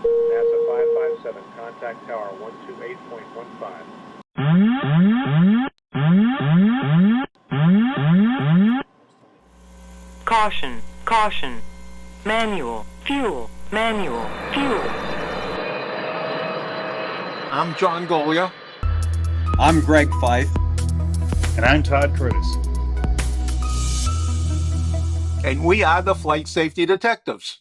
NASA 557, contact tower 128.15. Caution, caution. Manual, fuel, manual, fuel. I'm John Goglia. I'm Greg Feith. And I'm Todd Curtis. And we are the Flight Safety Detectives.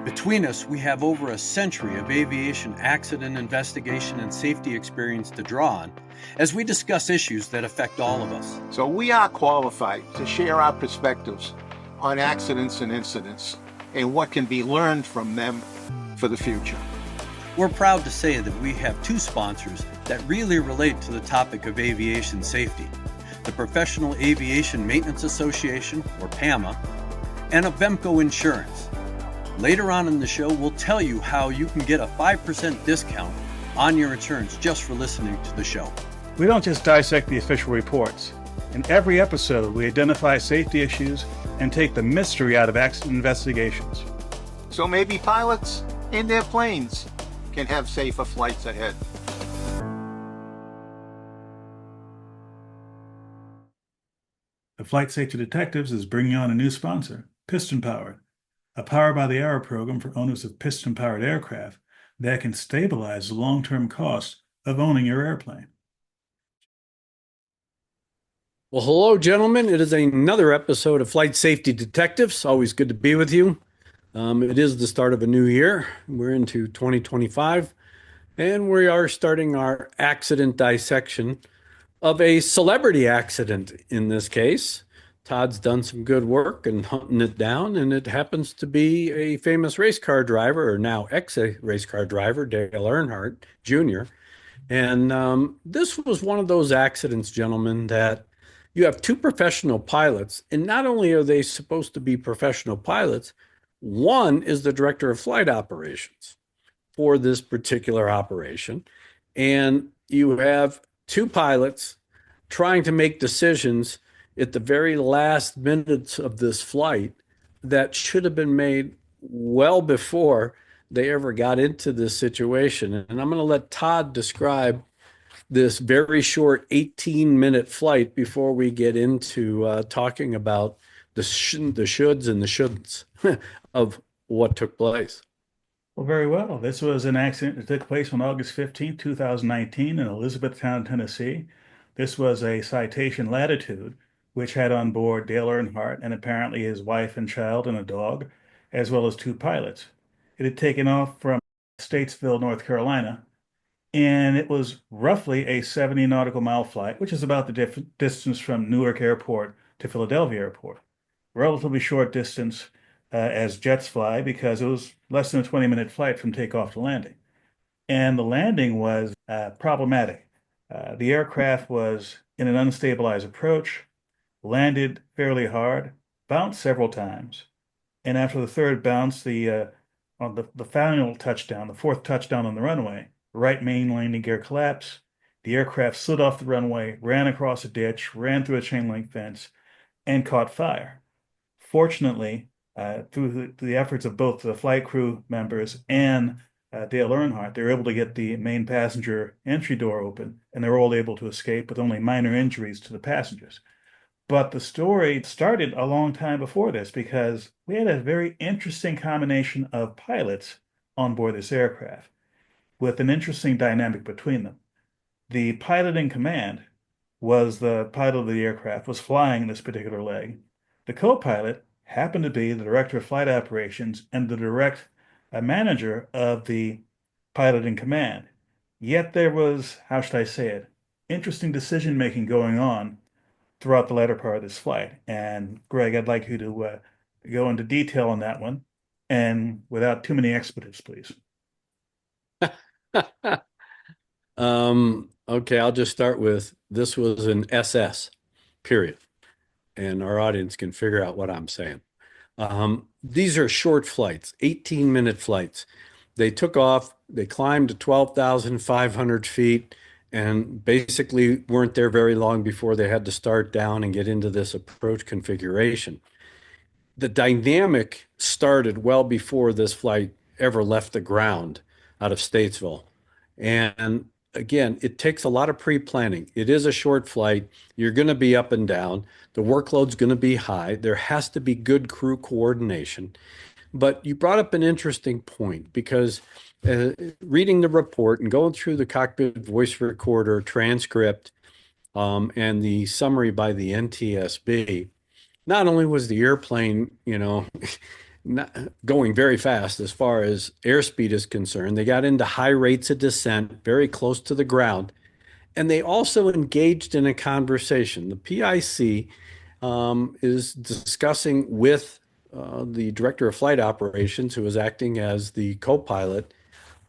Between us, we have over a century of aviation accident investigation and safety experience to draw on as we discuss issues that affect all of us. So we are qualified to share our perspectives on accidents and incidents and what can be learned from them for the future. We're proud to say that we have two sponsors that really relate to the topic of aviation safety: the Professional Aviation Maintenance Association, or PAMA, and Avemco Insurance. Later on in the show, we'll tell you how you can get a 5% discount on your insurance just for listening to the show. We don't just dissect the official reports. In every episode, we identify safety issues and take the mystery out of accident investigations. So maybe pilots and their planes can have safer flights ahead. The Flight Safety Detectives is bringing on a new sponsor, Piston Powered, a power-by-the-hour program for owners of piston-powered aircraft that can stabilize the long-term cost of owning your airplane. Well, hello, gentlemen. It is another episode of Flight Safety Detectives. Always good to be with you. It is the start of a new year. We're into 2025, and we are starting our accident dissection of a celebrity accident in this case. Todd's done some good work in hunting it down, and it happens to be a famous race car driver, or now ex-race car driver, Dale Earnhardt Jr. And this was one of those accidents, gentlemen, that you have two professional pilots, and not only are they supposed to be professional pilots, one is the director of flight operations for this particular operation, and you have two pilots trying to make decisions at the very last minutes of this flight that should have been made well before they ever got into this situation. And I'm going to let Todd describe this very short 18-minute flight before we get into talking about the shoulds and the shouldn'ts of what took place. Well, very well. This was an accident that took place on August 15, 2019 in Elizabethtown, Tennessee. This was a Citation Latitude, which had on board Dale Earnhardt and apparently his wife and child and a dog, as well as two pilots. It had taken off from Statesville, North Carolina, and it was roughly a 70 nautical mile flight, which is about the distance from Newark Airport to Philadelphia Airport. Relatively short distance as jets fly, because it was less than a 20-minute flight from takeoff to landing. And the landing was problematic. The aircraft was in an unstabilized approach, landed fairly hard, bounced several times, and after the third bounce, on the final touchdown, the fourth touchdown on the runway, right main landing gear collapsed. The aircraft slid off the runway, ran across a ditch, ran through a chain link fence, and caught fire. Fortunately, through the efforts of both the flight crew members and Dale Earnhardt, they were able to get the main passenger entry door open, and they were all able to escape with only minor injuries to the passengers. But the story started a long time before this, because we had a very interesting combination of pilots on board this aircraft with an interesting dynamic between them. The pilot in command was the pilot of the aircraft, was flying this particular leg. The co-pilot happened to be the director of flight operations and the direct manager of the pilot in command. Yet there was, how should I say it, interesting decision-making going on throughout the latter part of this flight. And Greg, I'd like you to go into detail on that one, and without too many expletives, please. Okay, I'll just start with, this was an SS, period. And our audience can figure out what I'm saying. These are short flights, 18-minute flights. They took off, they climbed to 12,500 feet, and basically weren't there very long before they had to start down and get into this approach configuration. The dynamic started well before this flight ever left the ground. out of Statesville. And again, it takes a lot of pre-planning. It is a short flight. You're going to be up and down. The workload's going to be high. There has to be good crew coordination. But you brought up an interesting point because reading the report and going through the cockpit voice recorder transcript and the summary by the NTSB, not only was the airplane, not going very fast as far as airspeed is concerned, they got into high rates of descent, very close to the ground, and they also engaged in a conversation. The PIC is discussing with the director of flight operations, who was acting as the co-pilot,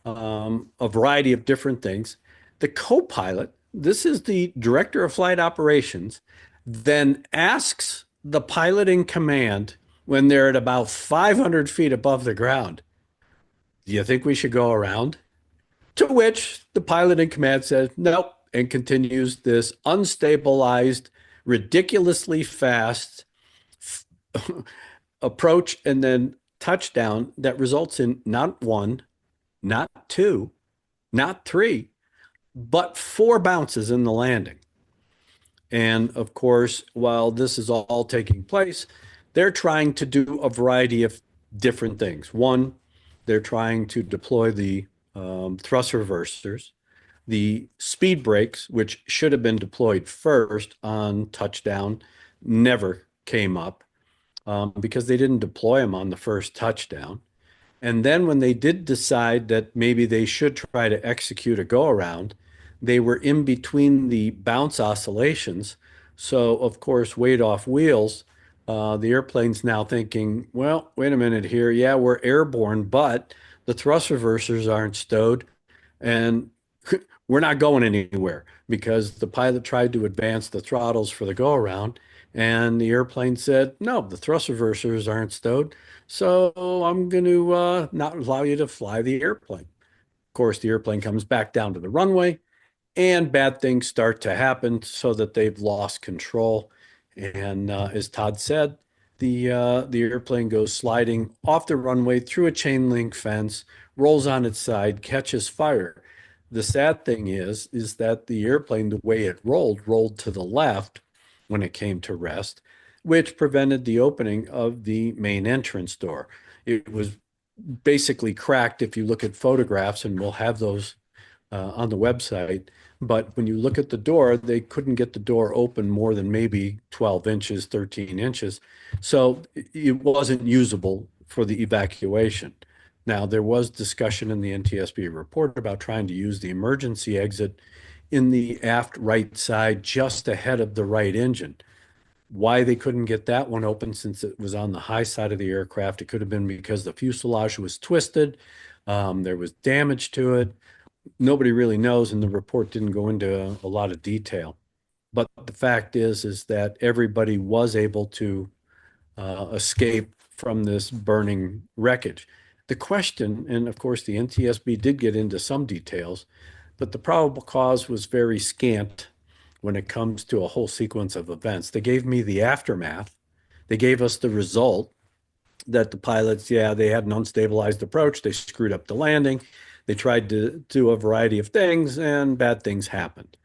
a variety of different things. The co-pilot, this is the director of flight operations, then asks the pilot in command when they're at about 500 feet above the ground, do you think we should go around? To which the pilot in command says, nope, and continues this unstabilized, ridiculously fast approach and then touchdown that results in not one, not two, not three, but four bounces in the landing. And of course, while this is all taking place, they're trying to do a variety of different things. One, they're trying to deploy the thrust reversers, the speed brakes, which should have been deployed first on touchdown, never came up because they didn't deploy them on the first touchdown. And then when they did decide that maybe they should try to execute a go around, they were in between the bounce oscillations. So, of course, weight off wheels, the airplane's now thinking, well, wait a minute here. Yeah, we're airborne, but the thrust reversers aren't stowed. And we're not going anywhere because the pilot tried to advance the throttles for the go around. And the airplane said, no, the thrust reversers aren't stowed. So I'm going to not allow you to fly the airplane. Of course, the airplane comes back down to the runway and bad things start to happen so that they've lost control. And as Todd said, the airplane goes sliding off the runway through a chain link fence, rolls on its side, catches fire. The sad thing is that the airplane, the way it rolled to the left when it came to rest, which prevented the opening of the main entrance door. It was basically cracked if you look at photographs, and we'll have those on the website. But when you look at the door, they couldn't get the door open more than maybe 12 inches, 13 inches. So it wasn't usable for the evacuation. Now, there was discussion in the NTSB report about trying to use the emergency exit in the aft right side just ahead of the right engine. Why they couldn't get that one open since it was on the high side of the aircraft, it could have been because the fuselage was twisted. There was damage to it. Nobody really knows, and the report didn't go into a lot of detail. But the fact is that everybody was able to escape from this burning wreckage. The question, and of course the NTSB did get into some details, but the probable cause was very scant when it comes to a whole sequence of events. They gave me the aftermath. They gave us the result that the pilots, yeah, they had an unstabilized approach. They screwed up the landing. They tried to do a variety of things and bad things happened.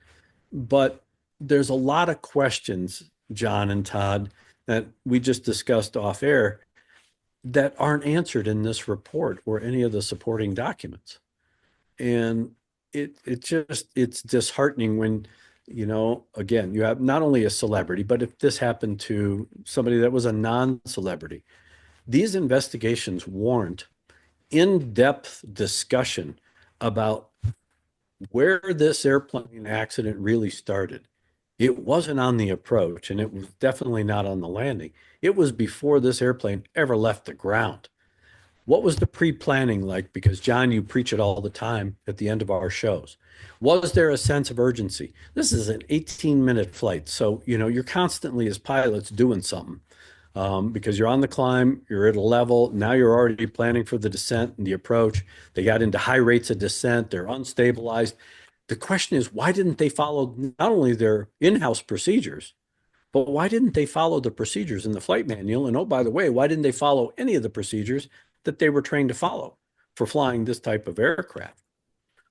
But there's a lot of questions, John and Todd, that we just discussed off air that aren't answered in this report or any of the supporting documents. And it's disheartening when, again, you have not only a celebrity, but if this happened to somebody that was a non-celebrity, these investigations warrant in-depth discussion about where this airplane accident really started. It wasn't on the approach, and it was definitely not on the landing. It was before this airplane ever left the ground. What was the pre-planning like? Because, John, you preach it all the time at the end of our shows. Was there a sense of urgency? This is an 18-minute flight, so you're constantly, as pilots, doing something. Because you're on the climb, you're at a level, now you're already planning for the descent and the approach. They got into high rates of descent, they're unstabilized. The question is, why didn't they follow not only their in-house procedures, but why didn't they follow the procedures in the flight manual? And oh, by the way, why didn't they follow any of the procedures that they were trained to follow? for flying this type of aircraft?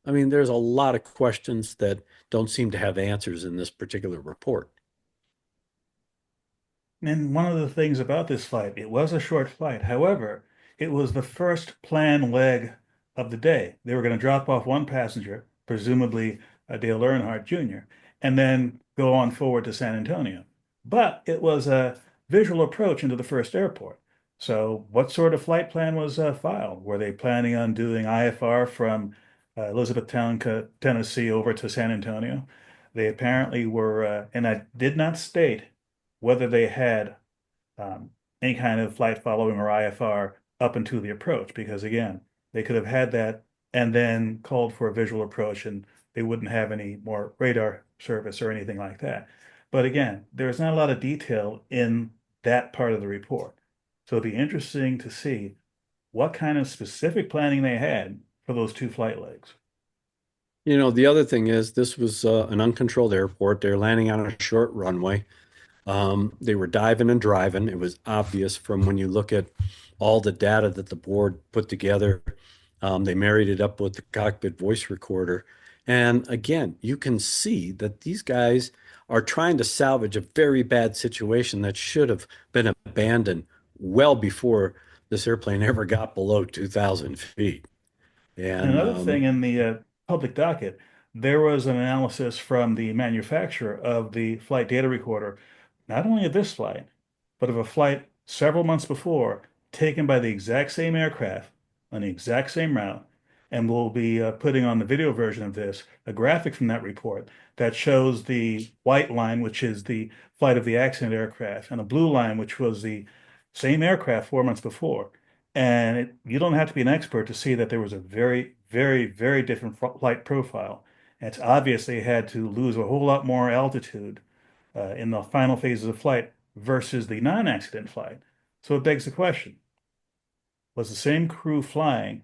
I mean, there's a lot of questions that don't seem to have answers in this particular report. And one of the things about this flight, it was a short flight. However, it was the first planned leg of the day. They were going to drop off one passenger, presumably Dale Earnhardt Jr., and then go on forward to San Antonio. But it was a visual approach into the first airport. So, what sort of flight plan was filed? Were they planning on doing IFR from Elizabethtown, Tennessee, over to San Antonio? They apparently were, and I did not state whether they had um, any kind of flight following or IFR up into the approach, because again, they could have had that and then called for a visual approach and they wouldn't have any more radar service or anything like that. But again, there's not a lot of detail in that part of the report. So it'd be interesting to see what kind of specific planning they had for those two flight legs. You know, the other thing is this was an uncontrolled airport. They're landing on a short runway. They were diving and driving. It was obvious from when you look at all the data that the board put together. They married it up with the cockpit voice recorder. And again, you can see that these guys are trying to salvage a very bad situation that should have been abandoned well before this airplane ever got below 2,000 feet. And And another thing in the public docket, there was an analysis from the manufacturer of the flight data recorder, not only of this flight, but of a flight several months before, taken by the exact same aircraft on the exact same route. And we'll be putting on the video version of this a graphic from that report that shows the white line, which is the flight of the accident aircraft, and a blue line, which was the same aircraft 4 months before. And you don't have to be an expert to see that there was a very, very, very different flight profile. And it's obvious they had to lose a whole lot more altitude in the final phases of flight versus the non-accident flight. So it begs the question, was the same crew flying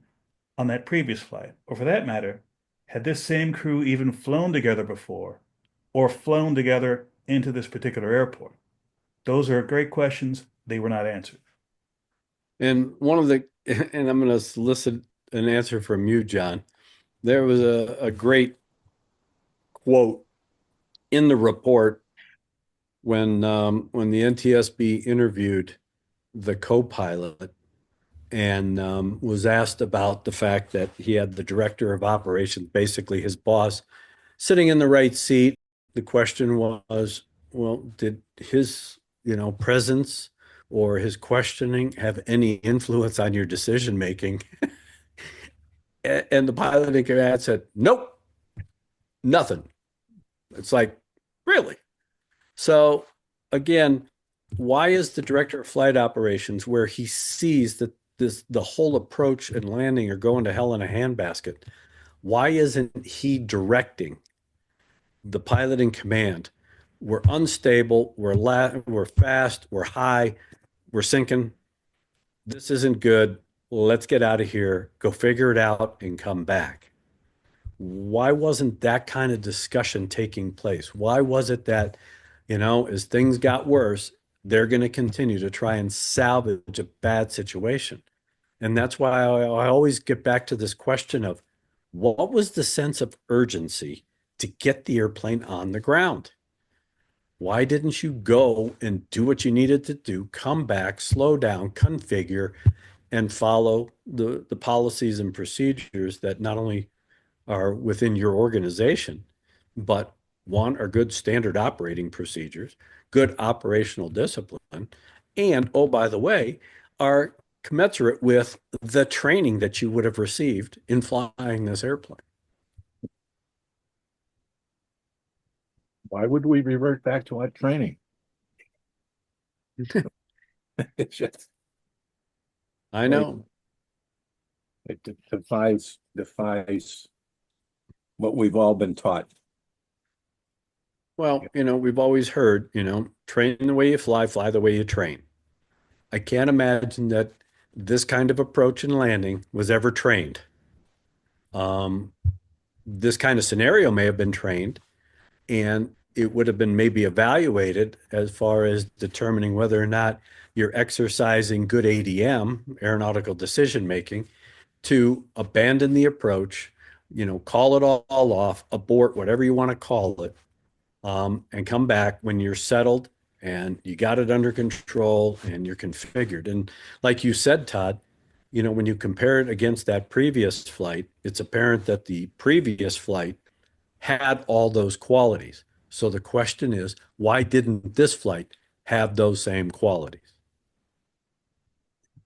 on that previous flight? Or for that matter, had this same crew even flown together before or flown together into this particular airport? Those are great questions. They were not answered. and one of the and I'm going to solicit an answer from you, John. There was a great quote in the report when the NTSB interviewed the co-pilot and was asked about the fact that he had the director of operations, basically his boss, sitting in the right seat. The question was, well, did his, presence or his questioning have any influence on your decision making? And the pilot in command said, nope, nothing. It's like, really? So again, why is the director of flight operations, where he sees that the whole approach and landing are going to hell in a handbasket, why isn't he directing the pilot in command? We're unstable, we're fast, we're high, we're sinking. This isn't good. Let's get out of here, go figure it out, and come back. Why wasn't that kind of discussion taking place? Why was it that, as things got worse, they're going to continue to try and salvage a bad situation? And that's why I always get back to this question of what was the sense of urgency to get the airplane on the ground? Why didn't you go and do what you needed to do, come back, slow down, configure, and follow the policies and procedures that not only are within your organization, but one, are good standard operating procedures, good operational discipline, and, oh, by the way, are commensurate with the training that you would have received in flying this airplane. Why would we revert back to our training? It's just, I know. it defies what we've all been taught. Well, we've always heard, train the way you fly the way you train. I can't imagine that this kind of approach and landing was ever trained. This kind of scenario may have been trained, and it would have been maybe evaluated as far as determining whether or not you're exercising good ADM, aeronautical decision making, to abandon the approach, call it all off, abort, whatever you want to call it, and come back when you're settled and you got it under control and you're configured. And like you said, Todd, when you compare it against that previous flight, it's apparent that the previous flight had all those qualities. So the question is, why didn't this flight have those same qualities?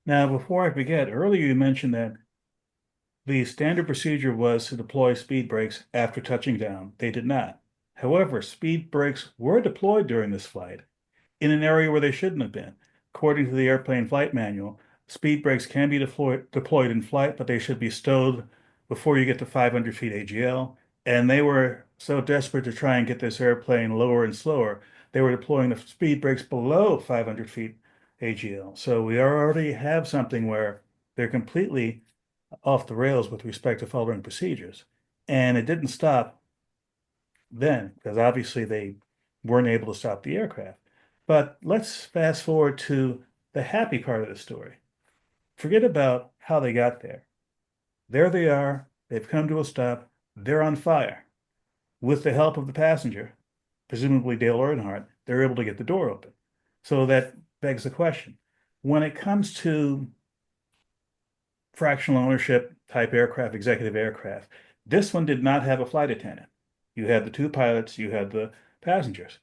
Now, before I forget, earlier you mentioned that the standard procedure was to deploy speed brakes after touching down. They did not. However, speed brakes were deployed during this flight in an area where they shouldn't have been. According to the airplane flight manual, speed brakes can be deployed in flight, but they should be stowed before you get to 500 feet AGL. And they were so desperate to try and get this airplane lower and slower, they were deploying the speed brakes below 500 feet AGL. So we already have something where they're completely off the rails with respect to following procedures. And it didn't stop then, because obviously they weren't able to stop the aircraft. But let's fast forward to the happy part of the story. Forget about how they got there. There they are. They've come to a stop. They're on fire. With the help of the passenger, presumably Dale Earnhardt, they're able to get the door open. So that begs the question. When it comes to fractional ownership type aircraft, executive aircraft, this one did not have a flight attendant. You had the two pilots, you had the passengers.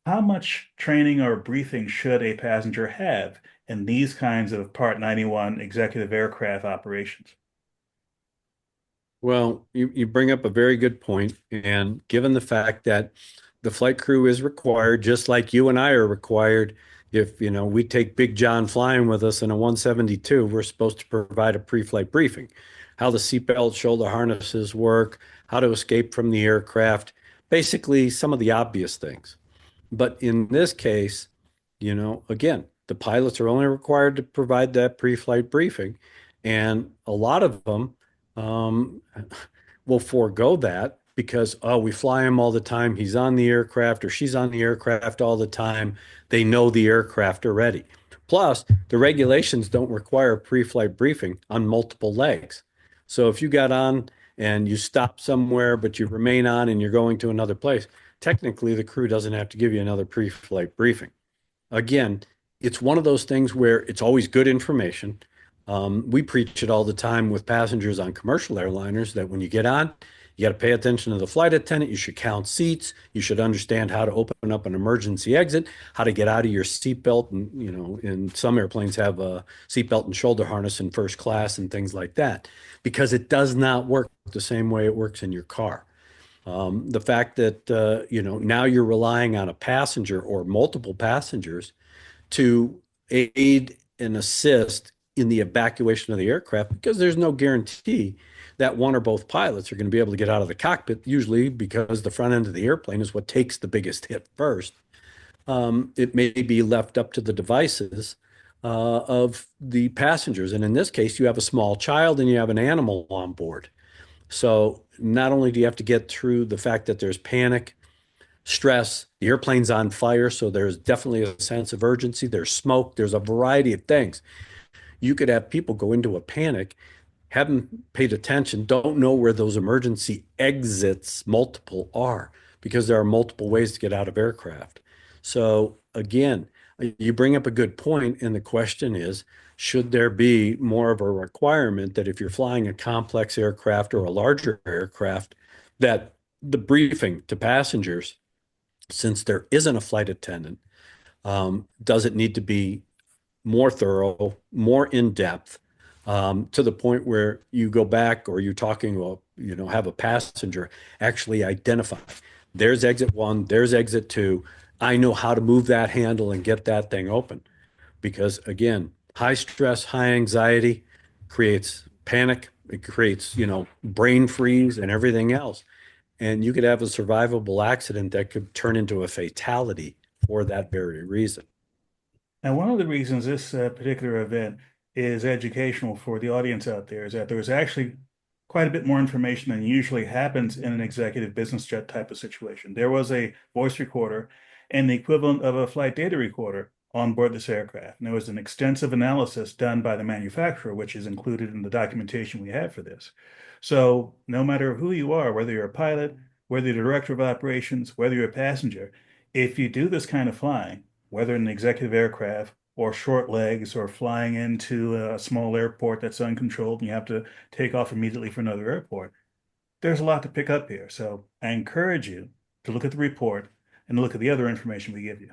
How much training or briefing should a passenger have in these kinds of Part 91 executive aircraft operations? Well, you bring up a very good point. And given the fact that the flight crew is required, just like you and I are required, if we take Big John flying with us in a 172, we're supposed to provide a pre-flight briefing, how the seatbelt, shoulder harnesses work, how to escape from the aircraft, basically some of the obvious things. But in this case, again, the pilots are only required to provide that pre-flight briefing, and a lot of them um, will forego that because, oh, we fly him all the time. He's on the aircraft or she's on the aircraft all the time. They know the aircraft already. Plus, the regulations don't require a pre-flight briefing on multiple legs. So if you got on and you stop somewhere, but you remain on and you're going to another place, technically the crew doesn't have to give you another pre-flight briefing. Again, it's one of those things where it's always good information. We preach it all the time with passengers on commercial airliners that when you get on, you got to pay attention to the flight attendant. You should count seats. You should understand how to open up an emergency exit, how to get out of your seatbelt. And, in some airplanes have a seatbelt and shoulder harness in first class and things like that, because it does not work the same way it works in your car. The fact that, now you're relying on a passenger or multiple passengers to aid and assist in the evacuation of the aircraft, because there's no guarantee that one or both pilots are going to be able to get out of the cockpit, usually because the front end of the airplane is what takes the biggest hit first. It may be left up to the devices of the passengers. And in this case, you have a small child and you have an animal on board. So not only do you have to get through the fact that there's panic, stress, the airplane's on fire, so there's definitely a sense of urgency, there's smoke, there's a variety of things. You could have people go into a panic, haven't paid attention, don't know where those emergency exits, multiple, are, because there are multiple ways to get out of aircraft. So again, you bring up a good point, and the question is, should there be more of a requirement that if you're flying a complex aircraft or a larger aircraft, that the briefing to passengers, since there isn't a flight attendant, does it need to be more thorough, more in-depth, to the point where you go back or you're talking about, have a passenger actually identify, there's exit one, there's exit two. I know how to move that handle and get that thing open. Because again, high stress, high anxiety creates panic. It creates, brain freeze and everything else. And you could have a survivable accident that could turn into a fatality for that very reason. Now, one of the reasons this particular event is educational for the audience out there is that there's actually quite a bit more information than usually happens in an executive business jet type of situation. There was a voice recorder and the equivalent of a flight data recorder on board this aircraft. And there was an extensive analysis done by the manufacturer, which is included in the documentation we have for this. So no matter who you are, whether you're a pilot, whether you're a director of operations, whether you're a passenger, if you do this kind of flying, whether in an executive aircraft or short legs or flying into a small airport that's uncontrolled and you have to take off immediately for another airport, there's a lot to pick up here. So I encourage you to look at the report and look at the other information we give you.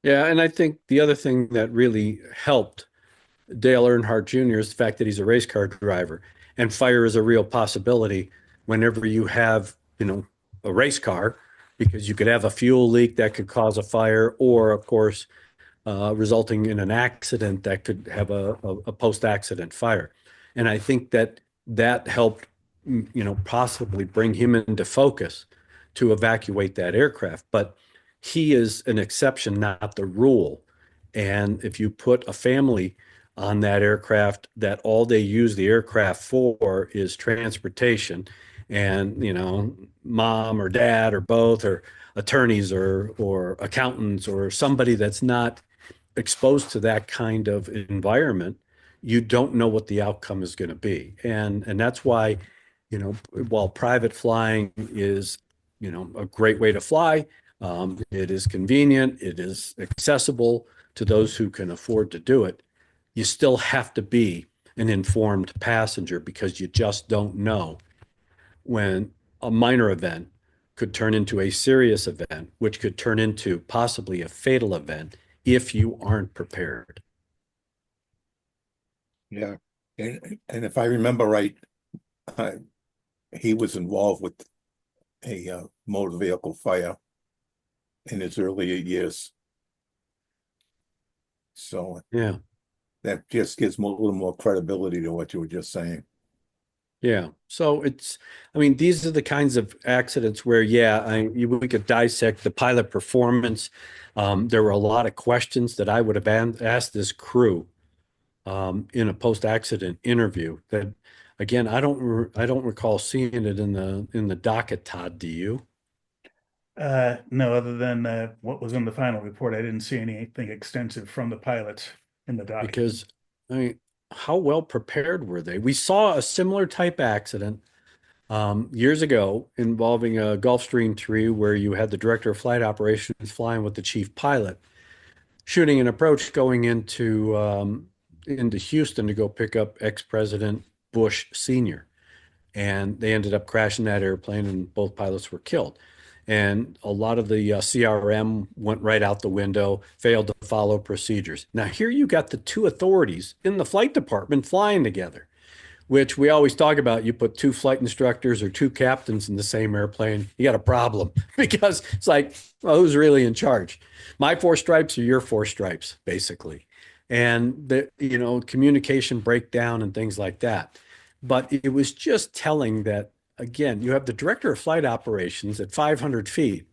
Yeah, and I think the other thing that really helped Dale Earnhardt Jr. is the fact that he's a race car driver, and fire is a real possibility whenever you have, a race car, because you could have a fuel leak that could cause a fire, or of course, resulting in an accident that could have a post-accident fire. And I think that helped, possibly bring him into focus to evacuate that aircraft. But he is an exception, not the rule. And if you put a family on that aircraft that all they use the aircraft for is transportation, and mom or dad or both, or attorneys or accountants or somebody that's not exposed to that kind of environment, you don't know what the outcome is going to be. And that's why, while private flying is, a great way to fly, it is convenient, it is accessible to those who can afford to do it. You still have to be an informed passenger, because you just don't know when a minor event could turn into a serious event, which could turn into possibly a fatal event if you aren't prepared. Yeah. And if I remember right, he was involved with a motor vehicle fire in his earlier years. So Yeah. that just gives a little more credibility to what you were just saying. Yeah. So these are the kinds of accidents where, we could dissect the pilot performance. There were a lot of questions that I would have asked this crew in a post-accident interview that, again, I don't recall seeing it in the docket. Todd, do you? No, other than what was in the final report, I didn't see anything extensive from the pilots in the document. Because, how well prepared were they? We saw a similar type accident years ago involving a Gulfstream 3, where you had the director of flight operations flying with the chief pilot, shooting an approach going into Houston to go pick up ex-President Bush Sr. And they ended up crashing that airplane, and both pilots were killed. And a lot of the CRM went right out the window, failed to follow procedures. Now, here you got the two authorities in the flight department flying together, which we always talk about. You put two flight instructors or two captains in the same airplane, you got a problem, because it's like, well, who's really in charge? My four stripes or your four stripes, basically. And communication breakdown and things like that. But it was just telling that, again, you have the director of flight operations at 500 feet,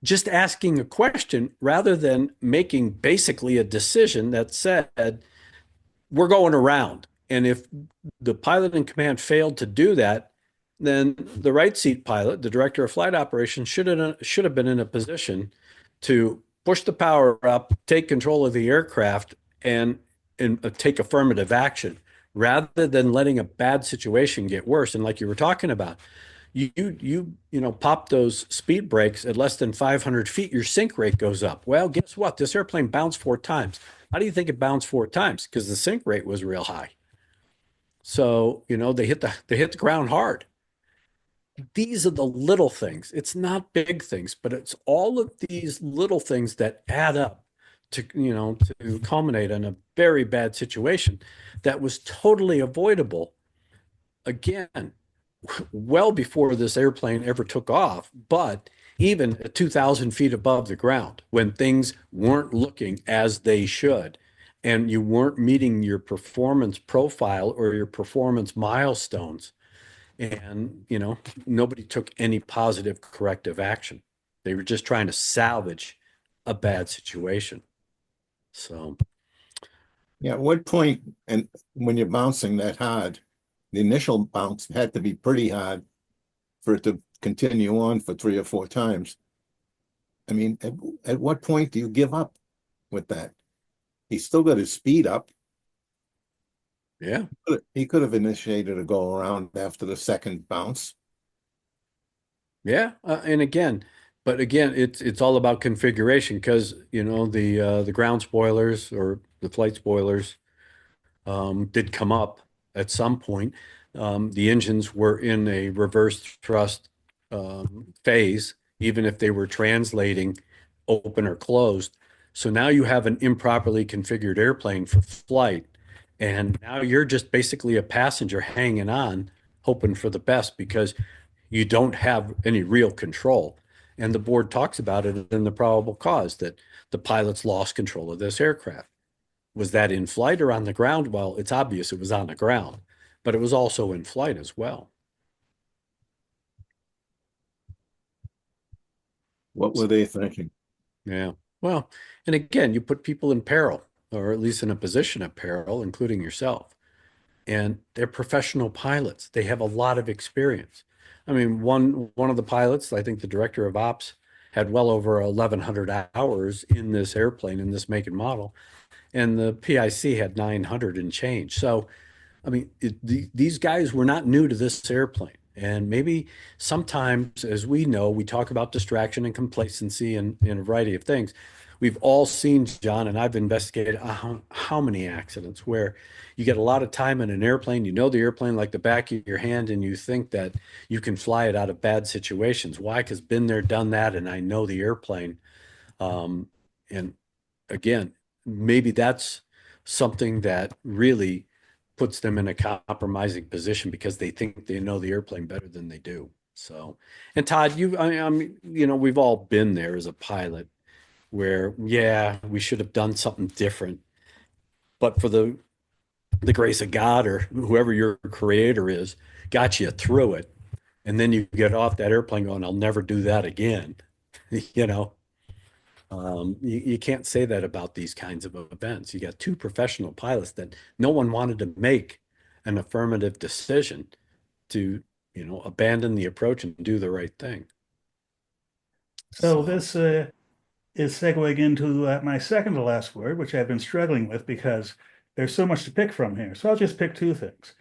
just asking a question rather than making basically a decision that said, we're going around. And if the pilot in command failed to do that, then the right seat pilot, the director of flight operations, should have been in a position to push the power up, take control of the aircraft, and take affirmative action, rather than letting a bad situation get worse. And like you were talking about, you pop those speed brakes at less than 500 feet, your sink rate goes up. Well, guess what? This airplane bounced 4 times. How do you think it bounced 4 times? Because the sink rate was real high. So, they hit the ground hard. These are the little things. It's not big things, but it's all of these little things that add up to culminate in a very bad situation that was totally avoidable, again, well before this airplane ever took off, but even at 2,000 feet above the ground, when things weren't looking as they should, and you weren't meeting your performance profile or your performance milestones. And, nobody took any positive corrective action. They were just trying to salvage a bad situation. So, Yeah, at what point, and when you're bouncing that hard, the initial bounce had to be pretty hard for it to continue on for 3 or 4 times. I mean, at what point do you give up with that? He's still got his speed up. Yeah. He could have initiated a go around after the second bounce. Yeah, and again, but again, it's all about configuration because the ground spoilers or the flight spoilers did come up at some point. The engines were in a reverse thrust phase, even if they were translating open or closed. So now you have an improperly configured airplane for flight, and now you're just basically a passenger hanging on, hoping for the best because you don't have any real control. And the board talks about it in the probable cause that the pilots lost control of this aircraft. Was that in flight or on the ground? Well, it's obvious it was on the ground, but it was also in flight as well. What were they thinking? Yeah. Well, and again, you put people in peril, or at least in a position of peril, including yourself. And they're professional pilots. They have a lot of experience. I mean, one of the pilots, I think the director of ops, had well over 1,100 hours in this airplane, in this make and model, and the PIC had 900 and change. So I mean, these guys were not new to this airplane. And maybe sometimes, as we know, we talk about distraction and complacency and a variety of things. We've all seen, John, and I've investigated how many accidents where you get a lot of time in an airplane, you know the airplane like the back of your hand, and you think that you can fly it out of bad situations. Why? Because been there, done that, and I know the airplane. And again, maybe that's something that really puts them in a compromising position because they think they know the airplane better than they do. So, and Todd, we've all been there as a pilot where, yeah, we should have done something different, but for the grace of God or whoever your creator is, got you through it. And then you get off that airplane going, I'll never do that again. you know, you can't say that about these kinds of events. You got two professional pilots that no one wanted to make an affirmative decision to, abandon the approach and do the right thing. So this is segueing into my second to last word, which I've been struggling with because there's so much to pick from here. So I'll just pick two things.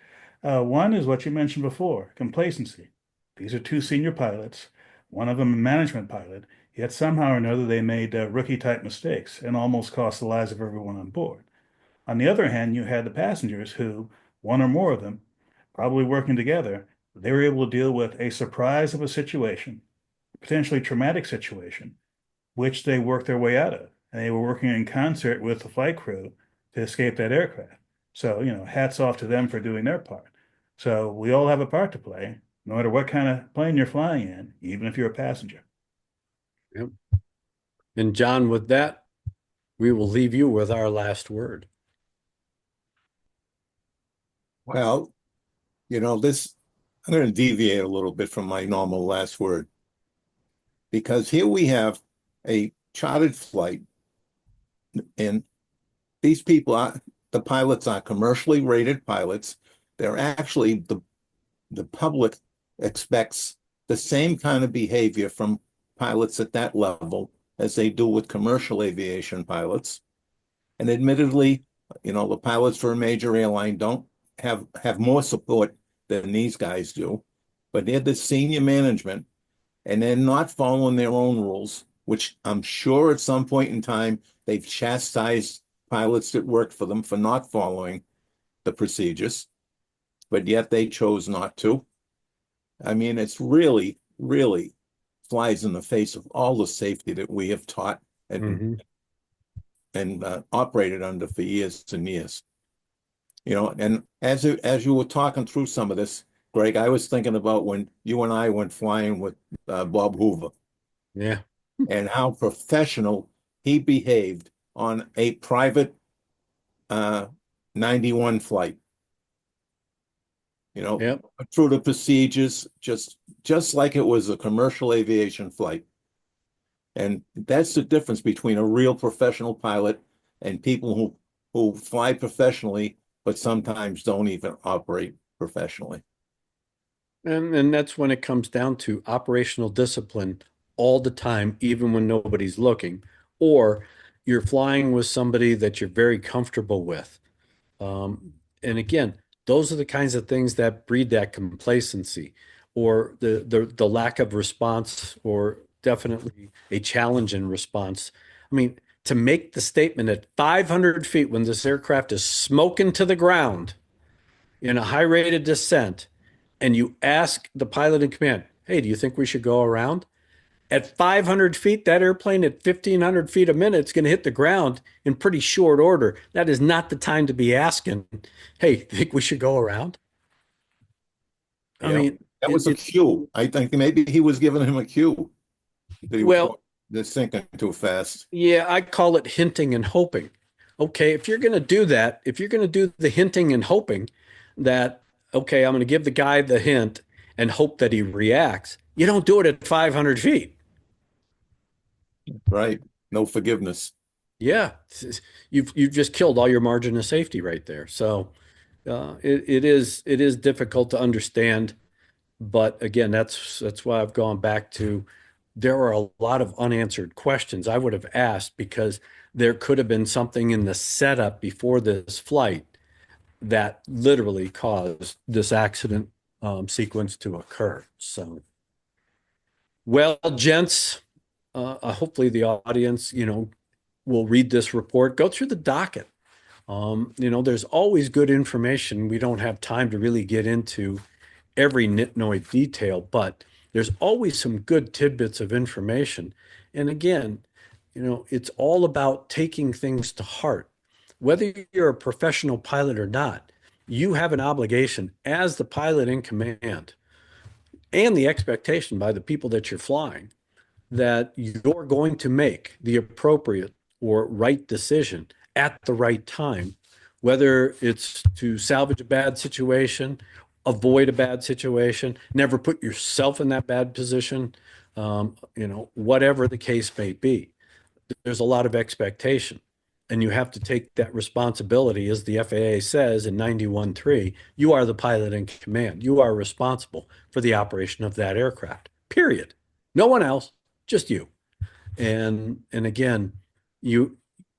One is what you mentioned before, complacency. These are two senior pilots, one of them a management pilot, yet somehow or another they made rookie-type mistakes and almost cost the lives of everyone on board. On the other hand, you had the passengers who, one or more of them, probably working together, they were able to deal with a surprise of a situation, potentially traumatic situation, which they worked their way out of. And they were working in concert with the flight crew to escape that aircraft. So, hats off to them for doing their part. So we all have a part to play, no matter what kind of plane you're flying in, even if you're a passenger. Yep. And John, with that, we will leave you with our last word. Well, I'm going to deviate a little bit from my normal last word because here we have a chartered flight, and these people the pilots are commercially rated pilots. They're actually the public expects the same kind of behavior from pilots at that level as they do with commercial aviation pilots. And admittedly, the pilots for a major airline don't have more support than these guys do, but they're the senior management and they're not following their own rules, which I'm sure at some point in time they've chastised pilots that worked for them for not following the procedures, but yet they chose not to. I mean, it's really, really flies in the face of all the safety that we have taught and operated under for years and years. And as you were talking through some of this, Greg, I was thinking about when you and I went flying with Bob Hoover. Yeah. And how professional he behaved on a private 91 flight. Yep. Through the procedures, just like it was a commercial aviation flight. And that's the difference between a real professional pilot and people who fly professionally, but sometimes don't even operate professionally. And that's when it comes down to operational discipline all the time, even when nobody's looking, or you're flying with somebody that you're very comfortable with. And again, those are the kinds of things that breed that complacency or the lack of response, or definitely a challenge in response. I mean, to make the statement at 500 feet when this aircraft is smoking to the ground in a high rate of descent, and you ask the pilot in command, hey, do you think we should go around? At 500 feet, that airplane at 1,500 feet a minute is going to hit the ground in pretty short order. That is not the time to be asking, hey, think we should go around? I Yeah, mean, that was a cue. I think maybe he was giving him a cue that he was well, just thinking too fast. yeah, I call it hinting and hoping. Okay, if you're going to do that, if you're going to do the hinting and hoping that, okay, I'm going to give the guy the hint and hope that he reacts, you don't do it at 500 feet. Right. No forgiveness. Yeah, you've just killed all your margin of safety right there. So it is difficult to understand, but again, that's why I've gone back to there are a lot of unanswered questions I would have asked, because there could have been something in the setup before this flight that literally caused this accident sequence to occur. So, well, gents, hopefully the audience, will read this report, go through the docket. There's always good information. We don't have time to really get into every nitnoid detail, but there's always some good tidbits of information. And again, it's all about taking things to heart. Whether you're a professional pilot or not, you have an obligation as the pilot in command and the expectation by the people that you're flying that you're going to make the appropriate or right decision at the right time, whether it's to salvage a bad situation, avoid a bad situation, never put yourself in that bad position, whatever the case may be. There's a lot of expectation, and you have to take that responsibility. As the FAA says in 91.3, you are the pilot in command. You are responsible for the operation of that aircraft, period. No one else, just you. And again,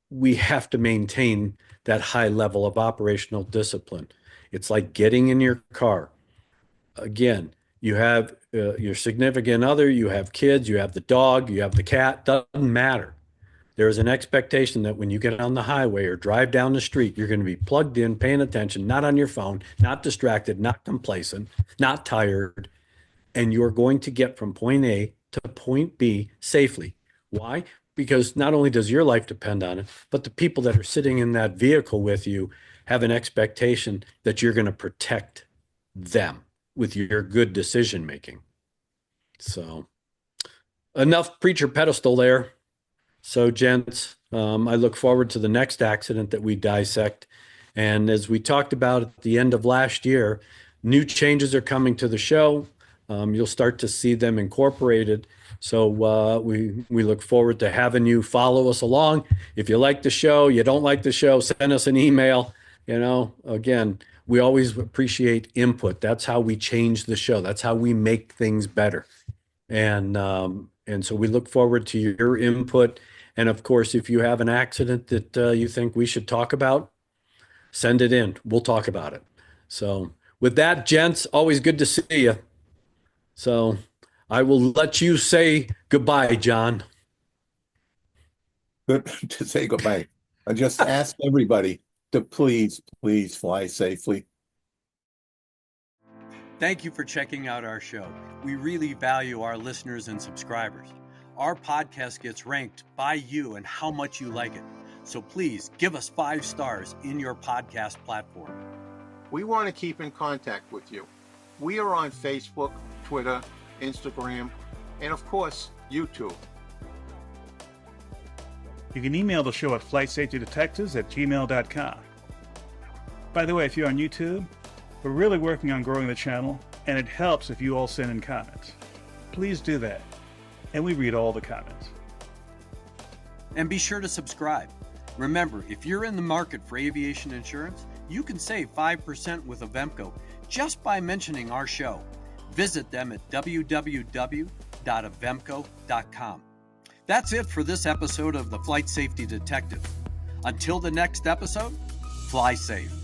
we have to maintain that high level of operational discipline. It's like getting in your car. Again, you have your significant other, you have kids, you have the dog, you have the cat, doesn't matter. There is an expectation that when you get on the highway or drive down the street, you're going to be plugged in, paying attention, not on your phone, not distracted, not complacent, not tired, and you're going to get from point A to point B safely. Why? Because not only does your life depend on it, but the people that are sitting in that vehicle with you have an expectation that you're going to protect them with your good decision making. So enough preacher pedestal there. So gents, I look forward to the next accident that we dissect. And as we talked about at the end of last year, new changes are coming to the show. You'll start to see them incorporated. So we look forward to having you follow us along. If you like the show, you don't like the show, send us an email. Again, we always appreciate input. That's how we change the show. That's how we make things better. And so we look forward to your input. And of course, if you have an accident that you think we should talk about, send it in. We'll talk about it. So with that, gents, always good to see you. So I will let you say goodbye, John. Good to say goodbye. I just ask everybody to please fly safely. Thank you for checking out our show. We really value our listeners and subscribers. Our podcast gets ranked by you and how much you like it. So please give us 5 stars in your podcast platform. We want to keep in contact with you. We are on Facebook, Twitter, Instagram, and of course, YouTube. You can email the show at flightsafetydetectives@gmail.com. By the way, if you're on YouTube, we're really working on growing the channel, and it helps if you all send in comments. Please do that, and we read all the comments. And be sure to subscribe. Remember, if you're in the market for aviation insurance, you can save 5% with Avemco just by mentioning our show. Visit them at www.avemco.com. flight.avemco.com. That's it for this episode of the Flight Safety Detective. Until the next episode, fly safe.